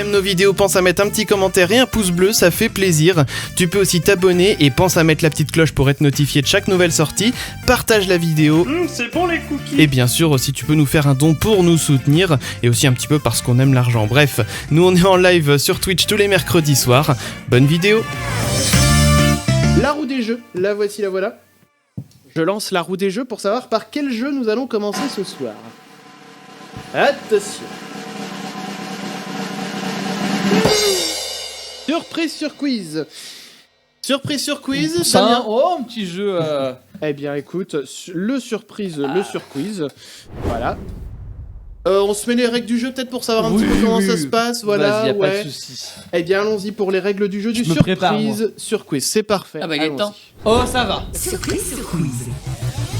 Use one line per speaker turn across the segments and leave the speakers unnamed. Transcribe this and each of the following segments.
T'aimes nos vidéos, pense à mettre un petit commentaire et un pouce bleu, ça fait plaisir. Tu peux aussi t'abonner et pense à mettre la petite cloche pour être notifié de chaque nouvelle sortie. Partage la vidéo.
C'est bon les cookies.
Et bien sûr aussi tu peux nous faire un don pour nous soutenir et aussi un petit peu parce qu'on aime l'argent. Bref, nous on est en live sur Twitch tous les mercredis soirs. Bonne vidéo. La roue des jeux, la voici, la voilà. Je lance la roue des jeux pour savoir par quel jeu nous allons commencer ce soir. Attention. Surprise sur quiz. Surprise sur quiz, Samien.
Oh, un petit jeu.
Eh bien, écoute, le surprise, le surquiz. Voilà. On se met les règles du jeu peut-être pour savoir un petit peu comment ça se passe. Voilà.
Vas-y, y a
ouais.
pas de soucis.
Eh bien, allons-y pour les règles du jeu du
me prépare,
surprise sur quiz. C'est parfait.
Ah bah il est
Allons-y.
temps.
Oh, ça va.
Surprise sur quiz.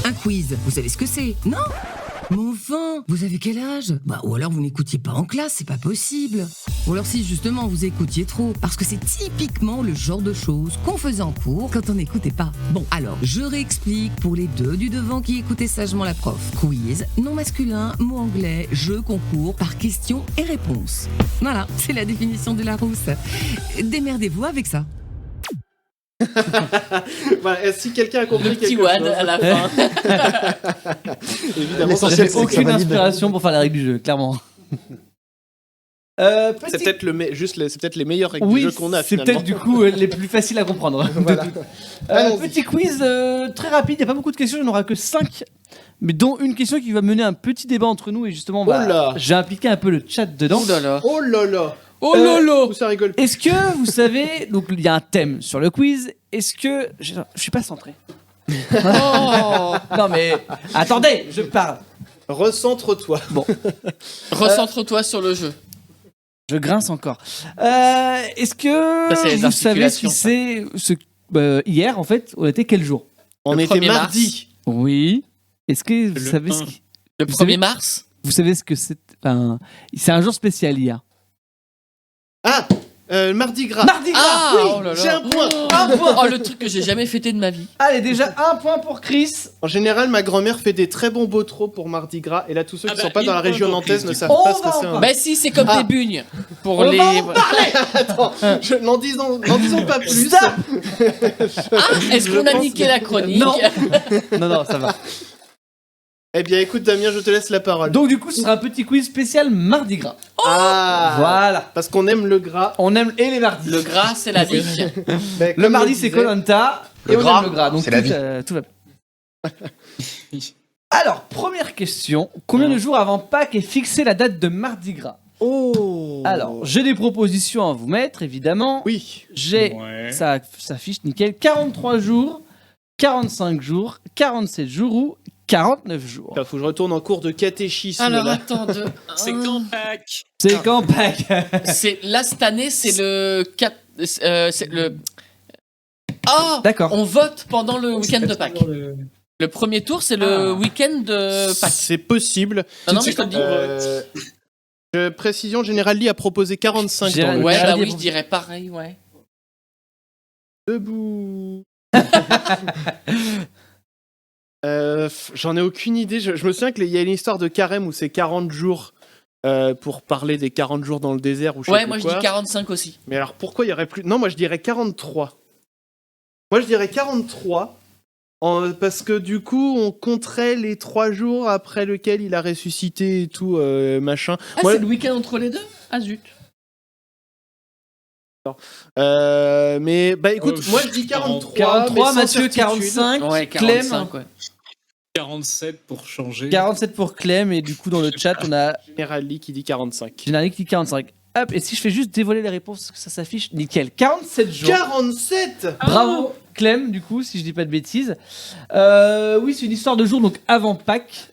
Un quiz, vous savez ce que c'est? Non? Mais enfin, vous avez quel âge? Ou alors vous n'écoutiez pas en classe, c'est pas possible. Ou alors si justement vous écoutiez trop, parce que c'est typiquement le genre de choses qu'on faisait en cours quand on n'écoutait pas. Bon, alors, je réexplique pour les deux du devant qui écoutaient sagement la prof. Quiz, nom masculin, mot anglais, jeu concours par questions et réponses. Voilà, c'est la définition de la rousse. Démerdez-vous avec ça.
Voilà, si quelqu'un a compris
Le petit
quelque
wad
chose,
à la fin.
évidemment,
L'essentiel, j'ai aucune inspiration pour faire les règles du jeu, clairement.
c'est peut-être c'est peut-être les meilleures règles du jeu qu'on a
c'est
finalement.
peut-être du coup les plus faciles à comprendre.
Voilà. Allons-y.
Petit quiz très rapide, il n'y a pas beaucoup de questions, il n'y en aura que 5. Mais dont une question qui va mener un petit débat entre nous et justement,
Oh là.
j'ai impliqué un peu le chat dedans.
Oh là là.
Oh là là.
Oh lolo.
Où ça rigole.
Est-ce que vous savez, donc il y a un thème sur le quiz, est-ce que... Je suis pas centré.
Oh.
Non mais, attendez, je parle.
Recentre-toi.
Bon,
Recentre-toi sur le jeu.
je grince encore. Est-ce que
Ça, c'est les
vous savez ce
articulations,
qui c'est... hier, en fait, on était quel jour?
On
Le
était
1er
mardi.
Oui. Est-ce que vous
Le
savez
1.
ce qui...
Le
Vous
1er
savez-
mars.
Vous savez ce que c'est? Enfin, c'est un jour spécial hier.
Ah, Mardi Gras.
Mardi Gras.
Ah
oui,
oh là là.
j'ai un point.
Un point.
Oh le truc que j'ai jamais fêté de ma vie.
Allez, déjà un point pour Chris.
En général, ma grand-mère fait des très bons beaux pour Mardi Gras. Et là, tous ceux qui
Ah
sont
bah,
pas dans la
il faut
région
pour
nantaise
Chris,
ne
du
savent
coup.
pas
On
ce que
va
c'est.
en
un-
Bah si c'est comme
Ah.
des bugnes. Pour
On
les.
va en parler.
Attends, n'en disons pas plus.
Stop.
Ah, est-ce
Je
qu'on a
pense
niqué
que-
la chronique?
Non. Non, ça va.
Eh bien, écoute, Damien, je te laisse la parole.
Donc du coup, ce sera un petit quiz spécial Mardi Gras.
Ah,
Voilà.
parce qu'on aime le gras.
On aime et les mardis.
Le gras c'est la vie.
Bah,
Le
comme
mardi,
je
c'est
disais.
Koh-Lanta.
Le
Et on
gras,
aime le gras. Donc
c'est la vie.
tout va bien. Alors, première question. Combien de jours avant Pâques est fixée la date de Mardi Gras?
Oh.
Alors, j'ai des propositions à vous mettre, évidemment.
Oui.
J'ai,
Ouais.
ça s'affiche nickel, 43 jours, 45 jours, 47 jours ou 49 jours.
Il faut que je retourne en cours de catéchisme.
Alors
là.
attends deux.
C'est quand Pâques?
C'est quand Pâques?
C'est là cette année c'est le 4 c'est le. Ah.
D'accord.
On vote pendant le week-end de Pâques. Le premier tour c'est le week-end de Pâques.
C'est possible.
Non non mais je te le dis.
Précision, Général Lee a proposé 45 dans le
Ouais
J'ai
bah
dit-
oui je dirais pareil ouais.
Debout. J'en ai aucune idée. Je me souviens qu'il y a une histoire de carême où c'est 40 jours pour parler des 40 jours dans le désert ou je sais
Ouais
plus
moi je
quoi.
dis 45 aussi.
Mais alors pourquoi il y aurait plus... Non, moi je dirais 43. Moi je dirais 43 parce que du coup on compterait les 3 jours après lequel il a ressuscité et tout machin.
Ah
Moi-
c'est le week-end entre les deux? Ah zut.
Mais bah écoute,
Oh,
moi je dis 43.
43,
mais sans
Mathieu,
certitude.
45,
Ouais
Clem,
45 ouais.
47 pour changer.
47 pour Clem, et du coup, dans le chat, on a
Général Lee qui dit 45.
Général qui dit 45. Hop, et si je fais juste dévoiler les réponses, que ça s'affiche, nickel. 47 jours.
47.
Bravo, Clem, du coup, si je dis pas de bêtises. Oui, c'est une histoire de jour, donc avant Pâques.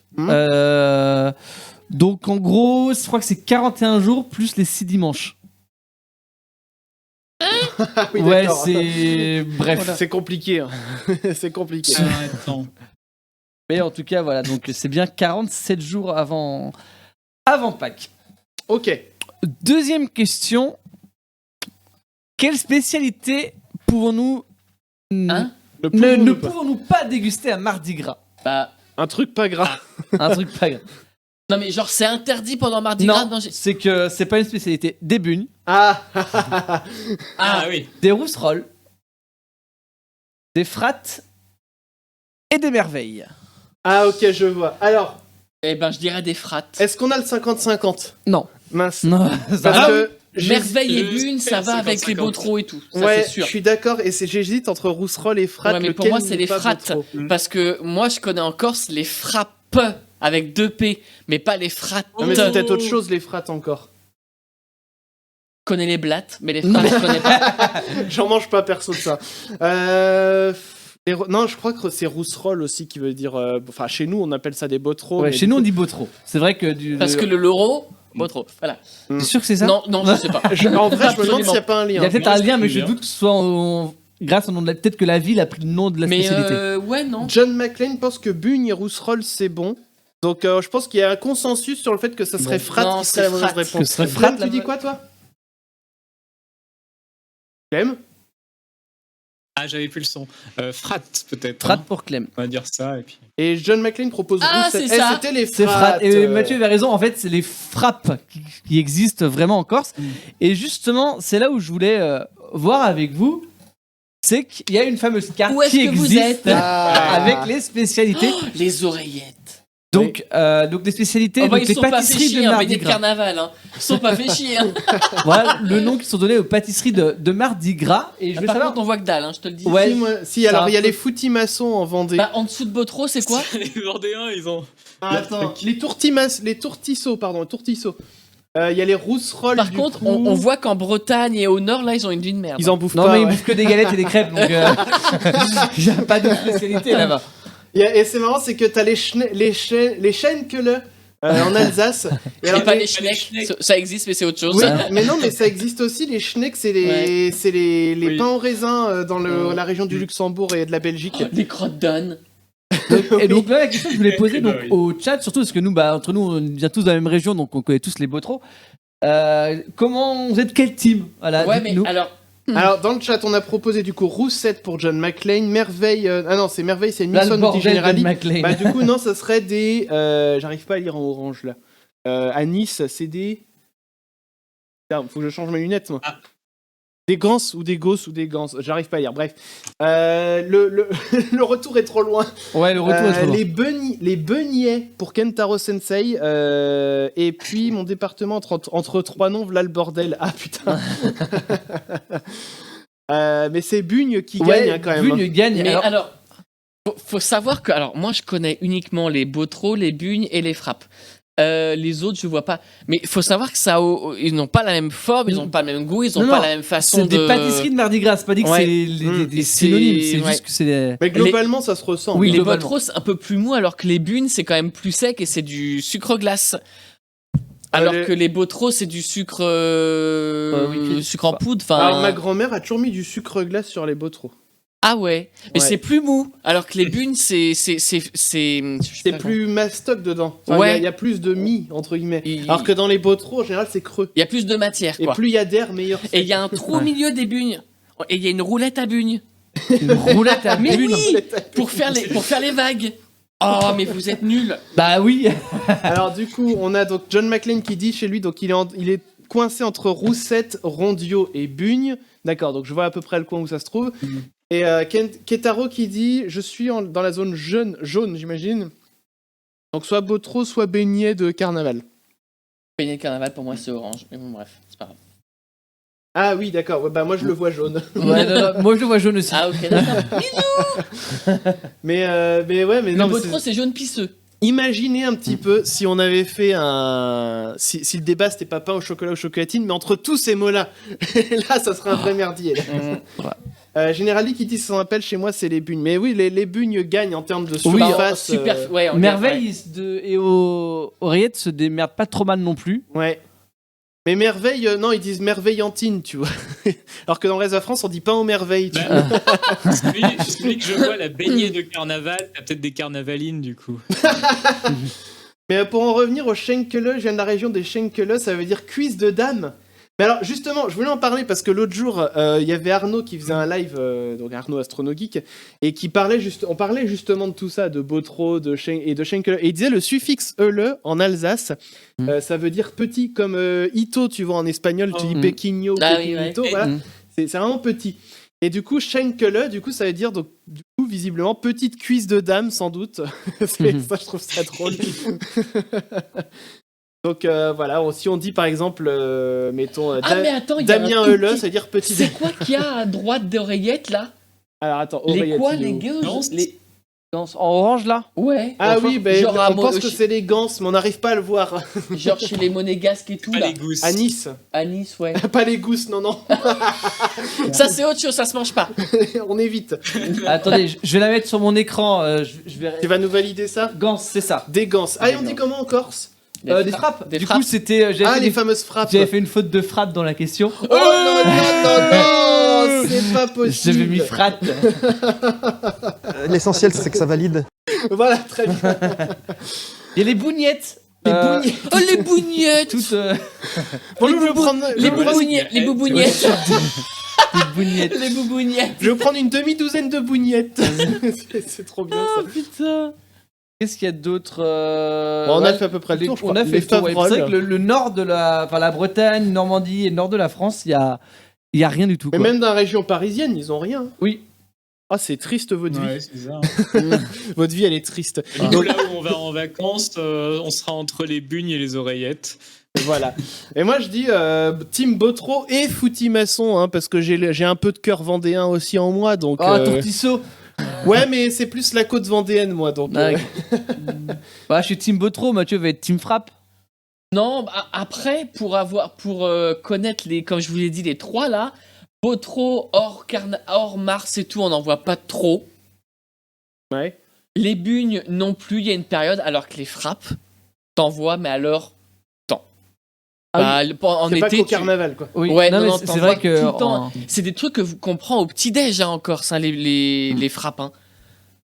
Donc, en gros, je crois que c'est 41 jours plus les 6 dimanches.
Ah oui,
Ouais,
d'accord.
c'est... Bref.
C'est compliqué. Hein. C'est compliqué.
Attends.
Mais en tout cas, voilà, donc c'est bien 47 jours avant Pâques.
Ok.
Deuxième question. Quelle spécialité pouvons-nous...
Hein?
ne pouvons-nous pas déguster à Mardi Gras?
Bah
Un truc pas gras.
Un truc pas grave.
Non, mais genre, c'est interdit pendant Mardi Gras.
Non, c'est que c'est pas une spécialité. Des bugnes,
Ah oui.
des rousserolles, des frattes et des merveilles.
Ah, ok, je vois. Alors,
Eh ben, je dirais des frattes.
est-ce qu'on a le 50-50?
Non.
Mince.
Non,
Parce que
Merveille et
Le
bune, ça va avec les
50-50.
Beautreaux et tout. Ça,
ouais,
c'est sûr.
je suis d'accord, et j'hésite entre rousserolle et fratte.
Ouais, mais pour
lequel
moi, c'est
n'est
les
pas
frattes.
trop.
Parce que moi, je connais en Corse les frappes avec 2 P, mais pas les frattes.
Non, mais
Je
c'est peut-être autre chose, les frattes encore.
connais les blattes, mais les frattes, je connais pas.
J'en mange pas perso de ça. Non, je crois que c'est rousserolle aussi qui veut dire. Enfin, chez nous, on appelle ça des botreaux.
Ouais,
mais
chez
du
nous on
coup-
dit Beautreau. C'est vrai que
Parce que le loro, Beautreau. Voilà.
T'es sûr que c'est ça?
Non, je sais pas.
En vrai, je me demande
Absolument.
s'il n'y a pas un
Il y
lien.
a peut-être
Moi,
un
je
lien, mais
trouve
je
bien.
doute que ce soit grâce au nom de peut-être que la ville a pris le nom de la
Mais
spécialité.
ouais, non.
John McClane pense que bugne et rousserolle, c'est bon. Donc, je pense qu'il y a un consensus sur le fait que ça serait
Bon.
fratte
Non,
qui serait la
c'est
mauvaise
fratte.
réponse.
Que ce serait
Clem,
fratte,
tu
la
dis
bonne-
quoi, toi Clem
Ah, j'avais plus le son. Frat, peut-être.
Frat
hein.
pour Clem.
On va dire ça, et puis...
Et John McClane propose
Ah,
roussette.
c'est ça.
C'était les
C'est
frattes.
frappe. Et Mathieu avait raison, en fait, c'est les frappes qui existent vraiment en Corse. Et justement, c'est là où je voulais voir avec vous, c'est qu'il y a une fameuse carte
Où est-ce
qui
que vous
existe
êtes
avec les spécialités.
Les oreillettes.
Donc les spécialités,
Oh, bah,
donc
ils
les
sont pas fait
pâtisseries
chier,
de
un
Mardi
beignet de
Gras.
carnaval. Hein. Ils sont pas fait chier. Hein.
Voilà le nom qui sont donnés aux pâtisseries de Mardi Gras. Et je voulais
Par
savoir.
contre, on voit que dalle, hein, je te le dis.
Ouais.
Si, alors
Ça
il y a
un peu-
les foutis-maçons en Vendée.
Bah, en dessous de Beautreau, c'est quoi?
Les Vendéens, ils ont...
Attends, les tourtisseaux, pardon, les tourtisseaux. Il y a les rousserolles.
Par
du
contre,
coup.
on voit qu'en Bretagne et au nord, là, ils ont une vie de merde.
Ils en bouffent
Non
pas.
mais ils
ouais.
bouffent que des galettes et des crêpes, donc il n'y a pas de spécialité là-bas.
Et c'est marrant, c'est que t'as les Schenkel en Alsace. Et
Et
alors,
pas
les-
les schnecks. Ça existe, mais c'est autre chose.
Oui, mais non, mais ça existe aussi. Les schnecks, c'est les
Oui.
pains au raisin dans la région du Luxembourg et de la Belgique.
Oh, les crottes d'âne.
Et donc là, la question que je voulais poser donc,
Bah oui.
au chat, surtout parce que nous, entre nous, on vient tous de la même région, donc on connaît tous les Beautreaux. Comment vous êtes quel team? Voilà,
Ouais, mais
dites-nous.
alors,
Alors, dans le chat, on a proposé du coup Roussette pour John McClane, Merveille. Ah non, c'est Merveille, c'est
Là, le
Nixon
bordel de
Generali.
McLean.
Bah, du coup, non, ça serait des. J'arrive pas à lire en orange là. À Nice, c'est des. Putain, faut que je change mes lunettes, moi.
Ah.
Des gants ou des gosses ou des gants. J'arrive pas à lire. Bref. Le retour est trop loin.
Ouais, le retour est trop loin.
Les beignets pour Kentaro Sensei. Et puis mon département entre trois noms, voilà le bordel. Ah putain. Mais c'est Bugne qui gagne hein, quand même.
Bugne gagne.
mais
Alors,
alors, faut savoir que, alors, moi, je connais uniquement les Beautreaux, les Bugnes et les Frappes. Les autres, je vois pas. Mais il faut savoir que ils n'ont pas la même forme, ils n'ont pas le même goût, ils n'ont
Non,
pas
non,
la même façon
c'est
de.
des pâtisseries de Mardi Gras, c'est pas dit que
Ouais.
c'est
Mmh.
des
Et
synonymes, c'est
ouais.
juste que c'est des...
Mais globalement, ça se ressent.
Oui,
les
globalement.
Beautreaux, c'est un peu plus mou, alors que les Bugnes, c'est quand même plus sec et c'est du sucre glace. Alors
les-
que les Beautreaux, c'est du sucre,
oui,
sucre en poudre. Enfin,
Alors ma grand-mère a toujours mis du sucre glace sur les Beautreaux.
ah ouais, mais
Ouais.
c'est plus mou. Alors que les Bugnes, c'est
C'est plus mastoc dedans. Enfin,
Ouais.
Il y a plus de mie entre guillemets.
Il
Alors que dans les Beautreaux, en général, c'est creux.
y a plus de matière,
Et
quoi.
plus il y a d'air, meilleur c'est.
Et il y a un trou au milieu des Bugnes. Et il y a une roulette à Bugnes.
Une roulette à
Mais
Bugne.
oui, pour faire les vagues. Oh, mais vous êtes nuls.
Bah oui.
Alors du coup, on a donc John McClane qui dit chez lui, donc il est coincé entre Roussette, Rondio et Bugne. D'accord, donc je vois à peu près le coin où ça se trouve. Et Ketaro qui dit je suis dans la zone jaune, j'imagine. Donc soit Beautreau, soit beignet de carnaval.
Beignet de carnaval, pour moi, c'est orange. Mais bon, bref, c'est pas grave.
Ah oui, d'accord. Ouais, bah moi je le vois jaune.
Ouais, non, moi je le vois jaune aussi.
Ah, ok, d'accord.
Mais ouais, mais
Le
non. mais
Beautreau, c'est jaune pisseux.
Imaginez un petit peu si on avait fait un. Si le débat c'était pas pain au chocolat ou chocolatine, mais entre tous ces mots-là, là ça serait un vrai merdier. Là. Generali qui dit son appel chez moi, c'est les bugnes. Mais oui, les bugnes gagnent en termes de
Oui,
surface.
super. Ouais, on
Merveille et Oreillette se démerdent pas trop mal non plus.
Ouais. Mais merveille, non, ils disent merveillantine, tu vois. Alors que dans le reste de la France, on dit pain aux merveilles. Tu vois.
Bah, celui que je vois, la baignée de carnaval, t'as peut-être des carnavalines du coup.
Mais pour en revenir au Schenkele, je viens de la région des Schenkele, ça veut dire cuisse de dame. Mais alors justement, je voulais en parler parce que l'autre jour, il y avait Arnaud qui faisait un live, donc Arnaud AstronoGeek, et qui parlait on parlait justement de tout ça, de Botro, et de Schenkel, et il disait le suffixe ele en Alsace, ça veut dire petit, comme ito, tu vois en espagnol, tu dis pequeño, pequeñito, voilà, c'est vraiment petit. Et du coup, Schenkel, du coup, ça veut dire donc du coup visiblement petite cuisse de dame sans doute. Ça, je trouve ça drôle. Donc voilà, si on dit par exemple, mettons,
mais attends,
Damien Eule, ça veut dire petit.
C'est quoi qu'il y a à droite d'oreillette là?
Alors attends,
Les
oreillette,
quoi,
il est
les
où
gueuses?
En orange là.
Ouais.
Ah
Enfin,
oui, ben,
genre
on pense que c'est les gants, mais on n'arrive pas à le voir.
genre chez les monégasques et tout
Pas
là.
les gousses.
À Nice.
À Nice, ouais.
Pas les gousses, non.
Ça c'est autre chose, ça se mange pas.
On évite.
Attendez, je vais la mettre sur mon écran. Je vais.
Tu vas nous valider ça?
Gans, c'est ça.
Des gants. Ah, et on dit comment en Corse?
Des frappes.
Des
Du
frappes.
coup, c'était.
Les fameuses frappes.
J'avais fait une faute de frappe dans la question.
Oh non, c'est pas possible.
J'avais mis frappe.
L'essentiel, c'est que ça valide.
Voilà, très bien.
Il y a les bougnettes.
Les bougnettes.
Oh les bougnettes.
Toutes.
Bon, je vais prendre.
Les bougnettes. Les bougnettes.
Les bougnettes.
Les bougnettes.
Je vais prendre une demi-douzaine de bougnettes. C'est trop bien ça.
Putain. Qu'est-ce qu'il y a d'autre
Bon, on a fait à peu près le tour, je crois.
On a fait
Les
le tour, ouais.
Favrolles.
C'est vrai que le nord de la Bretagne, Normandie et le nord de la France, il y a rien du tout.
Mais
Quoi.
même dans la région parisienne, ils ont rien.
Oui.
Ah, c'est triste votre vie.
Ouais, c'est ça.
Votre vie, elle est triste.
Du coup, là où on va en vacances, on sera entre les bugnes et les oreillettes.
Voilà. Et moi, je dis Team Botro et Fouty Masson, hein, parce que j'ai un peu de cœur vendéen aussi en moi. Donc,
Ah, Tourtisseau.
ouais, mais c'est plus la côte vendéenne, moi. Donc,
Bah, je suis Team Botro, Mathieu va être Team Frappe.
Non, après, pour connaître comme je vous l'ai dit, les trois là, Botro, hors Mars et tout, on n'en voit pas trop.
ouais.
Les bugnes non plus, il y a une période, alors que les frappes, t'en vois, mais alors, tant.
Ah
En
C'est pas
été,
qu'au carnaval, quoi.
Oui.
Ouais,
non, mais
non,
c'est
t'en
vrai
vois
que.
tout le temps. C'est des trucs qu'on prend au petit-déj en Corse, hein, les frappes. Hein.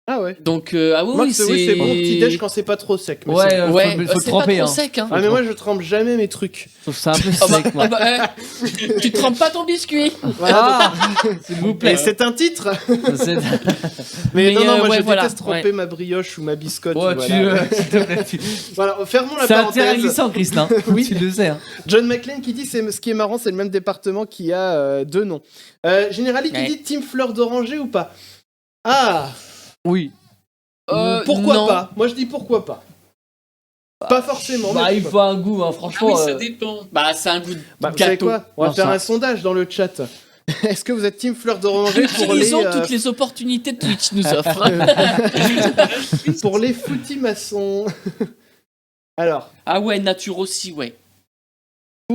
Ah ouais.
Donc,
Moi, c'est bon petit-déj quand c'est pas trop sec. Mais
Ouais,
c'est-
Ouais,
faut le
c'est
tremper.
pas
Hein.
trop sec. Hein.
Ah, mais moi, je trempe jamais mes trucs.
Sauf que c'est un peu
Ah bah,
sec, moi.
tu te trempes pas ton biscuit.
Voilà.
S'il vous
Mais
plaît.
c'est un titre.
C'est-
Mais,
Mais,
non, moi,
ouais,
je
voilà.
déteste tremper ma brioche ou ma biscotte.
Ouais,
voilà.
s'il te plaît,
Voilà, fermons la
C'est un terrain
parenthèse.
glissant, Christin.
Oui.
Tu le sais. Hein.
John McClane qui dit ce qui est marrant, c'est le même département qui a deux noms. Générali qui
Ouais.
dit Team Fleur d'Oranger ou pas? Ah,
Oui.
pourquoi
non.
pas? Moi je dis pourquoi pas. Pas forcément.
Bah,
mais
il
pourquoi
faut un goût, hein.
Ah
franchement.
oui, ça dépend.
Bah, c'est un goût de
pas. Vous savez
gâteau.
quoi? On va
Non,
faire
ça-
un sondage dans le chat. Est-ce que vous êtes Team Fleur d'Oranger pour les,
Utilisons toutes les opportunités de Twitch nous offre.
pour les foutis maçons? Alors.
Ah ouais, nature aussi, ouais.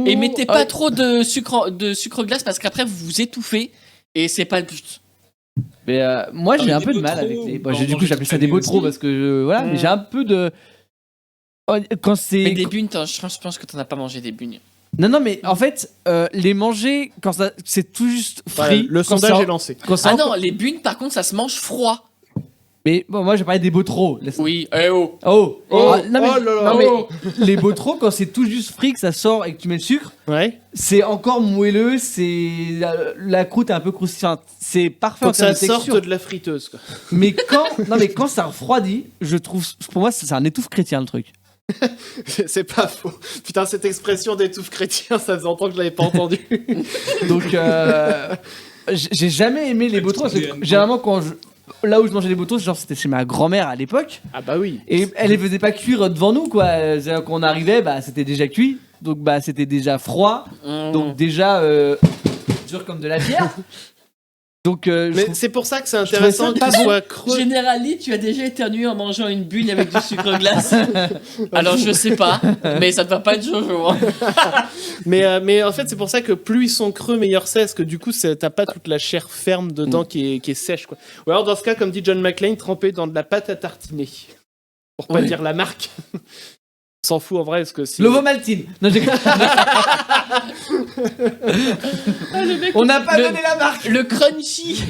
Et mettez pas trop de sucre glace parce qu'après vous vous étouffez et c'est pas le but.
Mais moi,
Ah,
j'ai
mais
un
des
peu de mal
Botro,
avec les.
on
Bon,
peut
du
en
coup,
manger
j'appelle ça
toute
des
l'année
botros
aussi.
parce que voilà, mais j'ai un peu de. Quand c'est.
Mais des bugnes, je pense que t'en as pas mangé des bugnes.
Non, mais en fait, les manger quand c'est tout juste
Voilà,
frit.
le
quand
sondage
c'est
est lancé.
quand c'est
Ah
encore-
non, les bugnes par contre ça se mange froid.
Mais bon, moi, j'ai parlé des botros.
Oui, oh.
Oh,
Oh,
Ah, non, mais,
oh là là.
non, mais
Oh.
les botros, quand c'est tout juste frit, que ça sort et que tu mets le sucre,
Ouais.
c'est encore moelleux, la croûte est un peu croustillante. C'est parfait
Faut
en
que
termes
ça
de
sorte
texture.
de la friteuse, quoi.
Mais quand ça refroidit, je trouve, pour moi, c'est un étouffe chrétien le truc.
C'est pas faux. Putain, cette expression d'étouffe chrétien, ça faisait longtemps que je l'avais pas entendu.
Donc, j'ai jamais aimé les botros. Parce que généralement, là où je mangeais les botros, genre c'était chez ma grand-mère à l'époque,
Ah bah oui.
et elle les faisait pas cuire devant nous, quoi. C'est-à-dire, quand on arrivait, bah c'était déjà cuit, donc bah c'était déjà froid, donc déjà dur comme de la bière. Donc, je
Mais
trouve-
c'est pour ça que c'est
trouvais
intéressant
ça
qu'il soit creux.
Générali, tu as déjà éternué en mangeant une bugne avec du sucre glace. Alors je sais pas, mais ça ne va pas être Jojo. Hein.
Mais en fait, c'est pour ça que plus ils sont creux, meilleur c'est. Parce que du coup, t'as pas toute la chair ferme dedans qui est sèche, quoi. Ou alors, dans ce cas, comme dit John McClane, trempé dans de la pâte à tartiner. Pour pas dire la marque. On s'en fout en vrai, parce que si.
L'ovomaltine. Non, j'ai- On n'a pas donné la marque.
Le crunchy.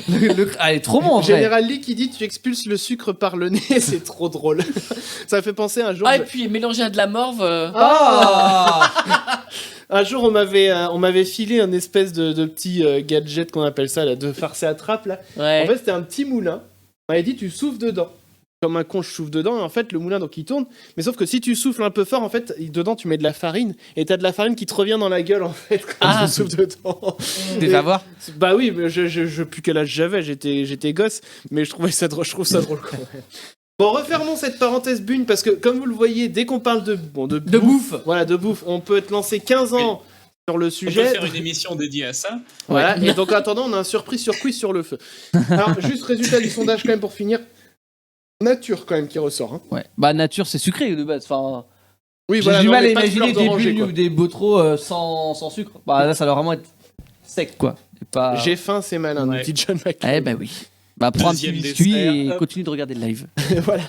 Ah, elle est trop bon en vrai.
Général Lee qui dit tu expulses le sucre par le nez, c'est trop drôle. Ça me fait penser un jour.
Ah, et puis mélanger à de la morve.
Ah
Un jour, on m'avait filé un espèce de petit gadget qu'on appelle ça, là, de farce et attrape, là.
Ouais.
En fait, c'était un petit moulin. On m'avait dit, tu souffles dedans. Comme un con, je souffle dedans, et en fait, le moulin, donc, il tourne. Mais sauf que si tu souffles un peu fort, en fait, dedans, tu mets de la farine, et t'as de la farine qui te revient dans la gueule, en fait, quand tu souffles dedans.
Tu vas voir.
Bah oui, mais je plus quel âge j'avais, j'étais gosse, mais je trouve ça drôle quand même. Bon, refermons cette parenthèse bugne, parce que, comme vous le voyez, dès qu'on parle de
bouffe.
Voilà, de bouffe, on peut être lancé 15 ans sur le
On peut
sujet.
faire une émission dédiée à ça.
Voilà, et donc en attendant, on a un surprise sur quiz sur le feu. Alors, juste résultat du sondage quand même pour finir. Nature quand même qui ressort. Hein.
Ouais. Bah nature c'est sucré de base. Enfin,
Oui,
j'ai
voilà,
du
non,
mal à
mais pas de
imaginer
fleurs
des
d'oranger,
bulles
quoi.
ou des botros sans sucre. Bah là ça doit vraiment être sec quoi. Et pas...
J'ai faim, c'est malin, nous
Ouais.
dit John McClane.
Eh bah oui. Bah prends un petit
Deuxième
biscuit
dessert,
et
hop.
continue de regarder le live.
Voilà.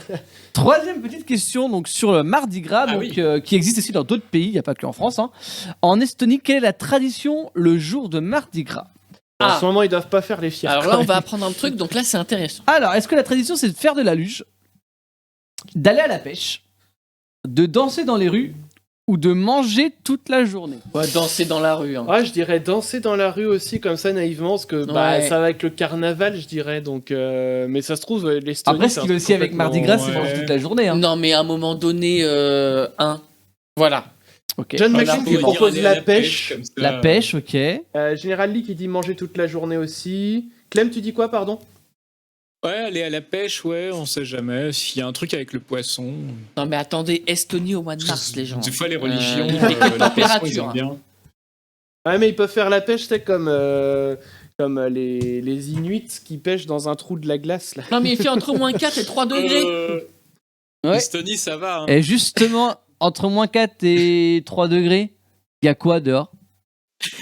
Troisième petite question donc sur le Mardi Gras
Ah
donc,
oui.
qui existe aussi dans d'autres pays, il n'y a pas que en France. Hein. En Estonie, quelle est la tradition le jour de Mardi Gras?
En ce moment, ils doivent pas faire les fiers.
Alors
quand
là, on
même.
va apprendre un truc, donc là, c'est intéressant.
Alors, est-ce que la tradition c'est de faire de la luge, d'aller à la pêche, de danser dans les rues ou de manger toute la journée?
On va danser dans la rue. Hein.
Ouais, je dirais danser dans la rue aussi, comme ça, naïvement, parce que bah,
Ouais.
ça va avec le carnaval, je dirais. Donc, mais ça se trouve, l'Estonie.
Après,
c'est
ce
un
qui va
truc
aussi avec
complètement-
Mardi Gras, c'est
ouais.
manger toute la journée. Hein.
Non, mais à un moment donné, Voilà.
Ok.
John
Voilà,
McClane
on
qui
va
propose
aller
la
à
pêche.
comme ça.
La pêche, ok.
Général Lee qui dit manger toute la journée aussi. Clem, tu dis quoi, pardon?
Ouais, aller à la pêche, ouais, on sait jamais. S'il y a un truc avec le poisson.
Non, mais attendez, Estonie au mois de mars, les gens.
Des fois, les religions,
il fait quelle
la poisson, ils
température,
aiment
hein.
bien.
Ouais, mais ils peuvent faire la pêche, c'est comme les Inuits qui pêchent dans un trou de la glace, là.
Non, mais il fait entre moins 4 et 3 degrés.
Ouais.
Estonie, ça va. Hein.
Et justement, entre moins 4 et 3 degrés, il y a quoi dehors?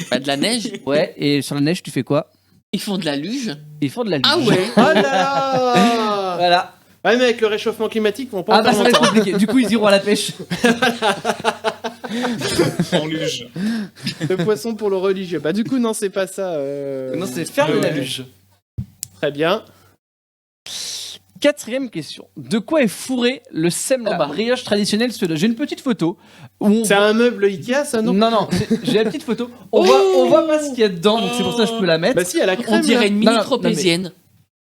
Bah, de la neige.
Ouais, et sur la neige, tu fais quoi?
Ils font de la luge.
Ils font de la luge.
Ah ouais.
Oh là là.
Voilà.
Ouais, mais avec le réchauffement climatique, ils vont pas
Ah
en
bah
faire
ça va être
longtemps.
compliqué. Du coup, ils iront à la pêche.
En luge.
Le poisson pour le religieux. Bah du coup, non, c'est pas ça.
Non, c'est faire de la
ouais.
luge.
Très bien.
Quatrième question. De quoi est fourré le semla,
Oh bah.
brioche traditionnelle suédoise? J'ai une petite photo où on
C'est un meuble Ikea, ça, non?
Non, j'ai la petite photo. On voit pas ce qu'il y a dedans, donc c'est pour ça que je peux la mettre.
Bah si, il y a la crème.
On dirait
là.
une
Non,
mini
non,
tropézienne.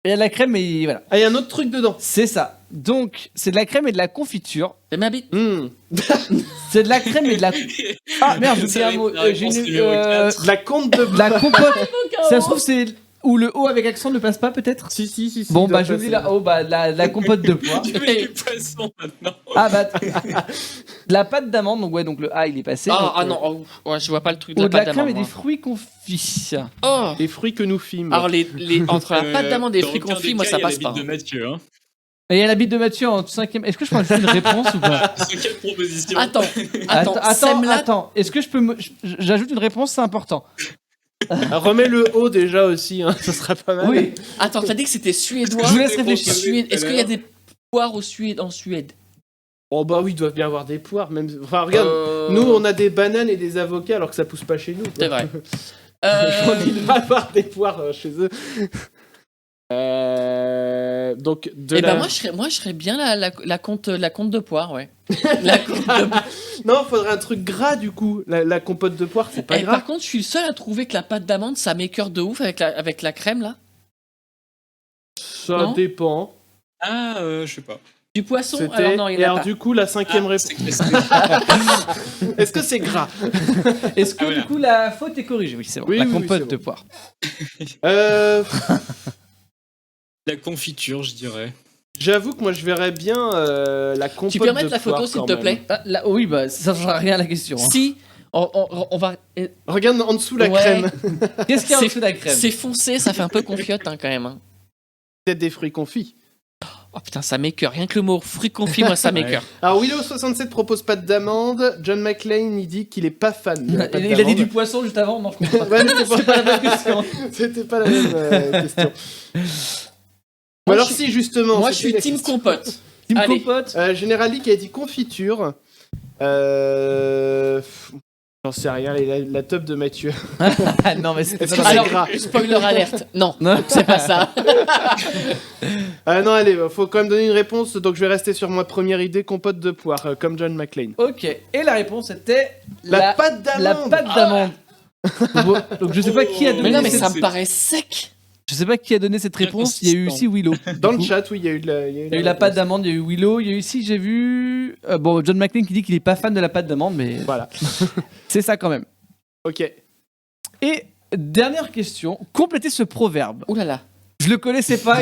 Il y a de la crème et voilà.
Ah, il y a un autre truc dedans.
C'est ça. Donc, c'est de la crème et de la confiture.
C'est ma bite.
C'est de la crème et de la... Ah merde, j'ai oublié
Ça
un mot.
va être la
J'ai
réponse
une...
numéro 4.
De la compte de...
de la compote. Ça se trouve, c'est... Où le O avec accent ne passe pas, peut-être?
Si.
Bon,
il
bah,
doit
j'oublie
passer.
la O, bah, la compote de poire.
Tu mets du poisson maintenant.
Ah, bah, de la pâte d'amande, donc ouais, donc le A, il est passé. donc,
Ah non, ouais, je vois pas le truc de
Ou
la
de la
pâte
crème et
d'amande.
des fruits confits.
Oh.
Les fruits que nous films.
Alors, entre la pâte d'amande et les
Dans
fruits
aucun
confits,
des
moi,
cas,
ça
il y a
passe
la
pas.
bite de Mathieu. Hein.
Et il y a la bite de Mathieu en 5ème. Est-ce que je peux rajouter une réponse ou pas?
C'est quelle proposition?
Attends.
Est-ce que je peux j'ajoute une réponse, c'est important.
Remets le O déjà aussi, hein. Ça sera pas mal.
Oui.
Attends, t'as dit que c'était suédois.
Je vous laisse réfléchir.
Est-ce qu'il y a des poires en Suède?
Oh bah oui, il doit bien avoir des poires, même... Enfin, regarde, nous, on a des bananes et des avocats alors que ça pousse pas chez nous. quoi.
C'est vrai.
Il doit avoir des poires chez eux. Donc, de
Eh
la...
ben moi je serais bien la compte de poire, ouais. La compte de...
Non, faudrait un truc gras du coup. La compote de poire, c'est pas
Eh,
gras.
par contre, je suis le seul à trouver que la pâte d'amande, ça m'écœure de ouf avec la crème là.
Ça
Non
dépend.
Ah, je sais pas.
Du poisson,
C'était...
alors non, il
Et
y en a
alors
pas.
du coup, la cinquième réponse. Est-ce que c'est gras?
Est-ce que
Ah, voilà.
du coup la faute est corrigée? Oui, c'est bon.
Oui,
la
oui,
compote
c'est bon.
de poire.
La confiture, je dirais.
J'avoue que moi, je verrais bien la compote
Tu peux remettre
de
la photo
poire,
s'il
quand
te
même.
plaît?
Ah, oui, bah ça changera rien à la question. hein.
Si on va.
Regarde en dessous la
Ouais.
crème.
Qu'est-ce qu'il y a en
C'est-
dessous de la crème?
C'est foncé, ça fait un peu confiote hein, quand même. Hein.
Peut-être des fruits confits.
Oh putain, ça m'écœure. Rien que le mot fruit confit, moi ça m'écœure.
Alors Willow67 propose pâte d'amande. John McClane, il dit qu'il est pas fan de la pâte
Il a dit
d'amande.
du poisson juste avant, non je comprends pas.
Ouais, mais c'était pas
la bonne question.
C'était pas la même question. Ou
Moi,
alors
je
si justement.
Moi je
c'était
suis
la
team
question.
compote.
Team
Allez.
compote.
Général Lee qui a dit confiture. J'en sais rien, la teub de Mathieu.
Ah non, mais c'était
Est-ce
pas
que c'est
dans-
gras?
Spoiler alerte. Non,
Non.
c'est pas ça.
Ah non, allez, faut quand même donner une réponse, donc je vais rester sur ma première idée, compote de poire, comme John McClane.
Ok, et la réponse était
La pâte d'amande.
La pâte d'amande. Donc je sais pas qui a donné
Mais non, mais
cette...
ça me paraît sec.
Je sais pas qui a donné cette réponse. Il y a eu aussi Willow.
Dans le chat, oui, il y a eu
Il y a eu la pâte d'amande, il y a eu Willow, il y a eu ici, j'ai vu. Bon, John McClane qui dit qu'il est pas fan de la pâte d'amande, mais
Voilà,
c'est ça quand même.
ok.
Et dernière question, complétez ce proverbe.
Ouh là là.
Je le connaissais pas,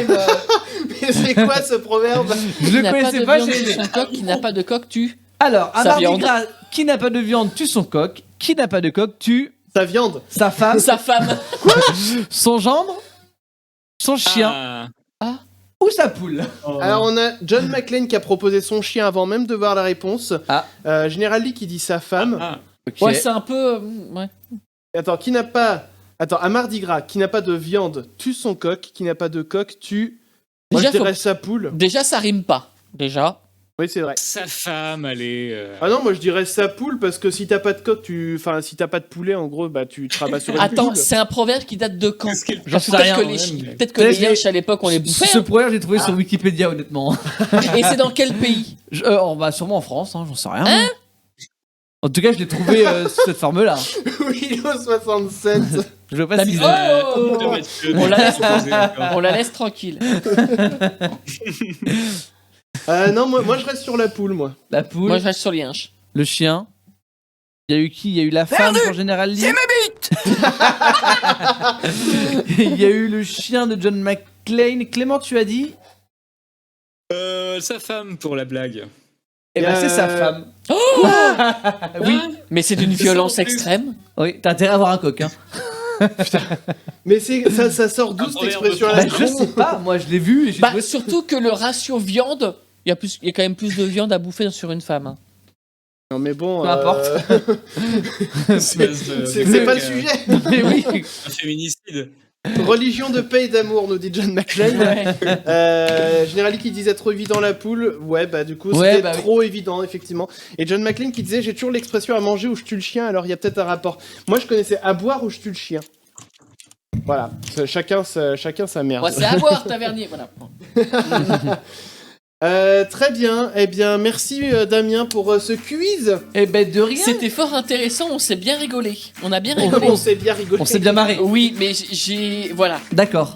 Mais c'est quoi ce proverbe?
je
Qui
le
n'a pas
connaissais
de
pas.
viande
j'ai-
tue son coq, qui n'a pas de coq tue.
Alors, à
Sa
Mardi
viande.
Gras, qui n'a pas de viande tue son coq, qui n'a pas de coq tue
Sa viande.
sa femme,
Sa femme.
son gendre, son chien
Ah.
ou sa poule.
Alors on a John McClane qui a proposé son chien avant même de voir la réponse.
Ah.
Général Lee qui dit sa femme.
Ah.
Ok.
Ouais, c'est un peu. Ouais.
Attends, qui n'a pas... Attends, à Mardi Gras, qui n'a pas de viande tue son coq, qui n'a pas de coq tue... Moi
Déjà,
je dirais sa poule.
Déjà, ça rime pas. Déjà.
Oui, c'est vrai.
Sa femme, allez.
Ah non, moi je dirais sa poule parce que si t'as pas de coq, Enfin, si t'as pas de poulet, en gros, bah tu te rabats sur une
Attends,
poule.
c'est un proverbe qui date de quand
Qu'est-ce qu'elle-
J'en sais
Peut-être
rien.
que
ouais,
les,
mais-
peut-être que les
Peut-être
Hirsch à l'époque on les bouffait.
Ce proverbe, j'ai trouvé sur Wikipédia, honnêtement.
Et c'est dans quel pays?
On va sûrement en France, hein, j'en sais rien. En tout cas, je l'ai trouvé sous cette forme-là.
Willow 67.
Je veux pas
T'as
si
mis-
c'est-
Oh
de Mathieu.
On la laisse-
Encore.
On la laisse tranquille.
Non, moi je reste sur la poule, moi.
La poule,
Moi je reste sur les Hirsch.
le chien. Il y a eu qui? Il y a eu la femme en général. C'est Il y a eu le chien de John McClane. Clément, tu as dit?
Sa femme pour la blague.
Eh ben, c'est sa femme.
Oui, mais c'est d'une
C'est
violence
ça en plus.
extrême.
Oui, t'as intérêt à avoir un coq, hein.
Mais ça sort d'où
Un
cette
proverbe
expression à
Bah,
la
je sais pas, moi je l'ai vu et j'ai
Bah,
trouvé...
surtout que le ratio viande, il y a quand même plus de viande à bouffer sur une femme. Hein.
Non mais bon...
Peu importe.
Espèce de-
C'est pas le
de-
sujet.
Mais oui.
Un féminicide.
Religion de paix et d'amour, nous dit John McClane. Général Lee qui disait trop évident la poule. Ouais, bah du coup,
Ouais,
c'était
bah oui.
trop évident, effectivement. Et John McClane qui disait j'ai toujours l'expression à manger ou je tue le chien, alors il y a peut-être un rapport. Moi, je connaissais à boire ou je tue le chien. Voilà, chacun sa merde.
Ouais, c'est à boire, tavernier. Voilà.
Très bien, eh bien merci Damien pour ce quiz.
Eh ben de rien.
C'était fort intéressant, on s'est bien rigolé. On a bien
Oh,
rigolé.
On s'est bien rigolé.
On s'est bien marré.
Oui, mais j'ai. Voilà.
D'accord.